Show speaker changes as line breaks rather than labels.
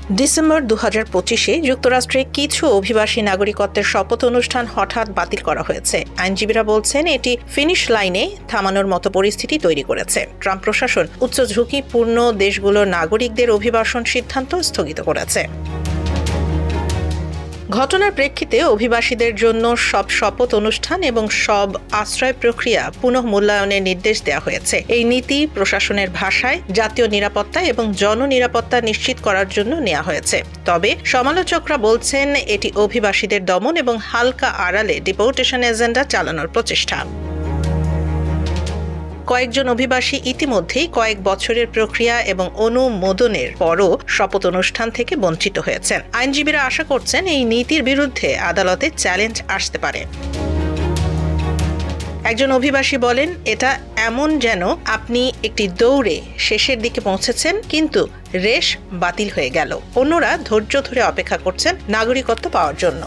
December 2025-এ যুক্তরাষ্ট্রে কিছু অভিবাসী নাগরিকত্বের শপথ অনুষ্ঠান হঠাৎ বাতিল করা হয়েছে। আইনজীবীরা বলছেন এটি ফিনিশ লাইনে থামানোর মতো পরিস্থিতি তৈরি করেছে। ট্রাম্প প্রশাসন উচ্চ ঝুঁকিপূর্ণ দেশগুলোর নাগরিকদের অভিবাসন সিদ্ধান্ত স্থগিত করেছে। ঘটনার প্রেক্ষিতে অভিবাসীদের জন্য সব শপথ অনুষ্ঠান এবং সব আশ্রয় প্রক্রিয়া পুনঃমূল্যায়নের নির্দেশ দেওয়া হয়েছে। এই নীতি প্রশাসনের ভাষায় জাতীয় নিরাপত্তা এবং জননিরাপত্তা নিশ্চিত করার জন্য নেওয়া হয়েছে। তবে সমালোচকরা বলছেন এটি অভিবাসীদের দমন এবং হালকা আড়ালে ডিপোর্টেশন এজেন্ডা চালানোর প্রচেষ্টা। কয়েকজন অভিবাসী ইতিমধ্যেই কয়েক বছরের প্রক্রিয়া এবং অনুমোদনের পরও শপথ অনুষ্ঠান থেকে বঞ্চিত হয়েছেন। আইনজীবীরা আশা করছেন এই নীতির বিরুদ্ধে আদালতে চ্যালেঞ্জ আসতে পারে। একজন অভিবাসী বলেন, এটা এমন যেন আপনি একটি দৌড়ে শেষের দিকে পৌঁছেছেন কিন্তু রেস বাতিল হয়ে গেল। অন্যরা ধৈর্য ধরে অপেক্ষা করছেন নাগরিকত্ব পাওয়ার জন্য।